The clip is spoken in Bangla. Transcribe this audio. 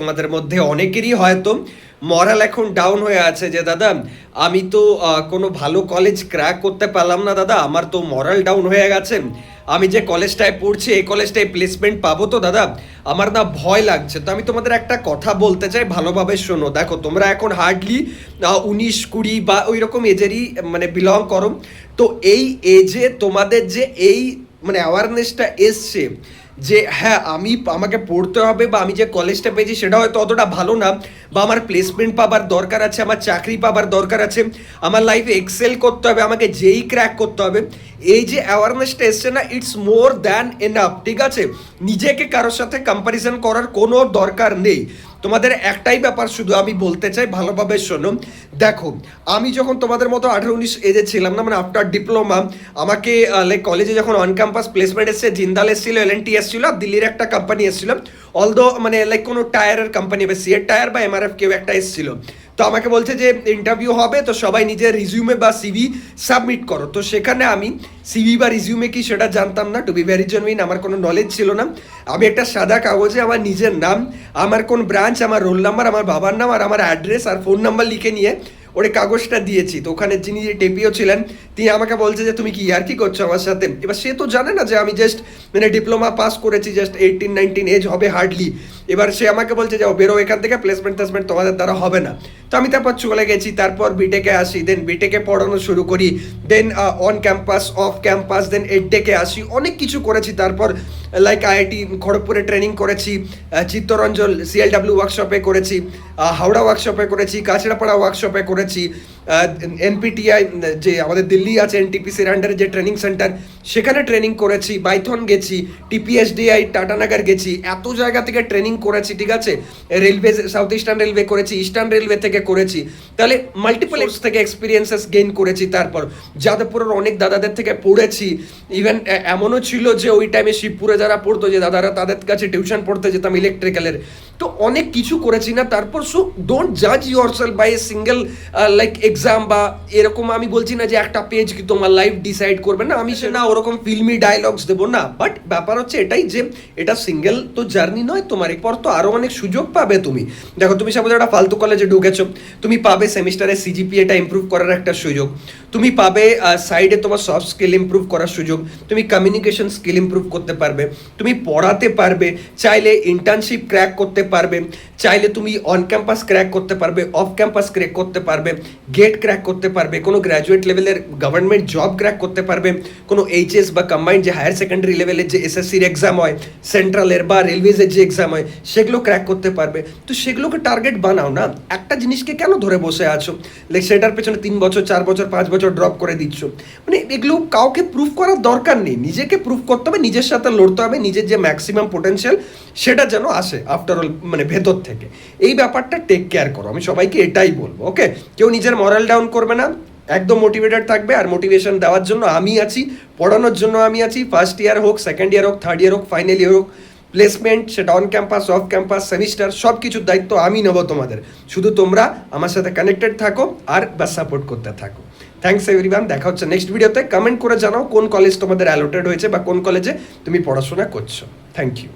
তোমাদের মধ্যে অনেকেরই হয়তো মরাল এখন ডাউন হয়ে আছে যে দাদা আমি তো কোনো ভালো কলেজ ক্র্যাক করতে পারলাম না দাদা, আমার তো মরাল ডাউন হয়ে গেছে, আমি যে কলেজটায় পড়ছি এই কলেজটায় প্লেসমেন্ট পাবো তো দাদা, আমার না ভয় লাগছে। তো আমি তোমাদের একটা কথা বলতে চাই, ভালোভাবে শোনো। দেখো তোমরা এখন হার্ডলি 19-20 বা ওই রকম এজেরই মানে বিলং করো। তো এই এজে তোমাদের যে এই মানে অ্যাওয়ারনেসটা এসছে যে হ্যাঁ আমাকে পড়তে হবে বা আমি যে কলেজটা পেয়েছি সেটা হয়তো অতটা ভালো না, বা আমার প্লেসমেন্ট পাবার দরকার আছে, আমার চাকরি পাবার দরকার আছে, আমার লাইফে এক্সেল করতে হবে, আমাকে যেই ক্র্যাক করতে হবে, এই যে অ্যাওয়ারনেসটা এসছে না, ইটস মোর দ্যান এনাফ। ঠিক আছে, নিজেকে কারোর সাথে কম্প্যারিজন করার কোনো দরকার নেই। তোমাদের একটাই ব্যাপার শুধু আমি বলতে চাই, ভালোভাবে শোনো। দেখো আমি যখন তোমাদের মতো 18-19 এজে ছিলাম না, মানে আফটার ডিপ্লোমা আমাকে লাইক কলেজে যখন অন ক্যাম্পাস প্লেসমেন্ট এসছে, জিন্দাল এসেছিল, এলএনটি এসেছিল, আর দিল্লির একটা কোম্পানি এসেছিল, অলদো মানে লাইক কোনো টায়ারের কোম্পানি বা সিএর টায়ার বা এমআরএফ কেউ একটা এসেছিল। তো আমাকে বলছে যে ইন্টারভিউ হবে, তো সবাই নিজের রিজিউমে বা সিভি সাবমিট করো। তো সেখানে আমি সিভি বা রিজিউমে কি সেটা জানতাম না, টু বি ভেরি জেনুইন, আমার কোনো নলেজ ছিল না। আমি একটা সাদা কাগজে আমার নিজের নাম, আমার কোন ব্রাঞ্চ, আমার রোল নাম্বার, আমার বাবার নাম আর আমার অ্যাড্রেস আর ফোন নাম্বার লিখে নিয়ে ওরে কাগজটা দিয়েছি। তো ওখানে যিনি টেপিও ছিলেন তিনি আমাকে বলছে যে তুমি কি আর কি করছো আমার সাথে। এবার সে তো জানে না যে আমি জাস্ট মানে ডিপ্লোমা পাস করেছি, জাস্ট 18-19 এজ হবে হার্ডলি। এবার সে আমাকে বলছে যে বেরো এখান থেকে, প্লেসমেন্ট টেসমেন্ট তোমাদের দ্বারা হবে না। তো আমি তারপর চলে গেছি, তারপর বিটেকে আসি, দেন বিটেকে পড়ানো শুরু করি, দেন অন ক্যাম্পাস অফ ক্যাম্পাস, দেন এডটেকে আসি, অনেক কিছু করেছি। তারপর লাইক আইআইটি খড়গপুরে ট্রেনিং করেছি, চিত্তরঞ্জন সিএলডাব্লিউ ওয়ার্কশপে করেছি, হাওড়া ওয়ার্কশপে করেছি, কাছড়াপাড়া ওয়ার্কশপে করেছি, এনপিটিআই যে আমাদের দিল্লি আছে এনটিপিসির আন্ডারে যে ট্রেনিং সেন্টার, সেখানে ট্রেনিং করেছি, বাইথন গেছি, টিপিএসডিআই টাটানগর গেছি, এত জায়গা থেকে ট্রেনিং করেছি। ঠিক আছে, রেলওয়ে সাউথ ইস্টার্ন রেলওয়ে করেছি, ইস্টার্ন রেলওয়ে থেকে করেছি, তাহলে মাল্টিপল থেকে এক্সপিরিয়েন্সেস গেইন করেছি। তারপর যাদবপুরের অনেক দাদাদের থেকে পড়েছি, ইভেন এমনও ছিল যে ওই টাইমে শিবপুরে যারা পড়তো যে দাদারা, তাদের কাছে টিউশন পড়তে যেতাম ইলেকট্রিক্যালের। তো অনেক কিছু করেছি না। তারপর সো ডোন্ট জাজ yourself by a single like exam, বা এরকম আমি বলছি না যে একটা পেজ কি তোমার লাইফ ডিসাইড করবে না, আমি সে না ওরকম ফিল্মি ডায়লগস দেবো না। বাট ব্যাপার হচ্ছে এটাই যে এটা সিঙ্গেল তো জার্নি নয়, তোমার এরপর তো আরও অনেক সুযোগ পাবে। তুমি দেখো, তুমি সাপোজ একটা ফালতু কলেজে ঢুকেছো, তুমি পাবে সেমিস্টারে সিজিপিএটা ইমপ্রুভ করার একটা সুযোগ, তুমি পাবে সাইডে তোমার সফট স্কিল ইমপ্রুভ করার সুযোগ, তুমি কমিউনিকেশন স্কিল ইমপ্রুভ করতে পারবে, তুমি পড়াতে পারবে, চাইলে ইন্টার্নশিপ ক্র্যাক করতে পারবে, চাইলে তুমি অন ক্যাম্পাস ক্র্যাক করতে পারবে, অফ ক্যাম্পাস ক্র্যাক করতে পারবে, গেট ক্র্যাক করতে পারবে, কোনো গ্র্যাজুয়েট লেভেলের গভর্নমেন্ট জব ক্র্যাক করতে পারবে, কোনো এইচএস বা কম্বাইন্ড যে হায়ার সেকেন্ডারি লেভেলের যে এসএসসির এক্সাম হয়, সেন্ট্রালের বা রেলওয়েজের যে এক্সাম হয়, সেগুলো ক্র্যাক করতে পারবে। তো সেগুলোকে টার্গেট বানাও না, একটা জিনিসকে কেন ধরে বসে আছো, লাইক সেটার পেছনে 3 বছর 4 বছর 5 বছর ড্রপ করে দিচ্ছ। মানে এগুলো কাউকে প্রুফ করার দরকার নেই, নিজেকে প্রুফ করতে হবে, নিজের সাথে লড়তে হবে, নিজের যে ম্যাক্সিমাম পোটেনশিয়াল সেটা যেন আসে আফটার অল মানে ভেতর থেকে। এই ব্যাপারটা টেক কেয়ার করো, আমি সবাইকে এটাই বলবো। ওকে, কেউ নিজের মরাল ডাউন করবে না, একদম মোটিভেটেড থাকবে। আর মোটিভেশন দেওয়ার জন্য আমি আছি, পড়ানোর জন্য আমি আছি। ফার্স্ট ইয়ার হোক, সেকেন্ড ইয়ার হোক, থার্ড ইয়ার হোক, ফাইনাল ইয়ার হোক, প্লেসমেন্ট সেটা on campus of campus semester, সব কিছুর দায়িত্ব আমি নেবো তোমাদের। শুধু তোমরা আমার সাথে কানেক্টেড থাকো আর বা সাপোর্ট করতে থাকো। থ্যাংকস এভরিওয়ান, দেখা হচ্ছে নেক্সট ভিডিওতে। কমেন্ট করে জানাও কোন কলেজ তোমাদের অ্যালোটেড হয়েছে বা কোন কলেজে তুমি পড়াশোনা করছো। Thank you.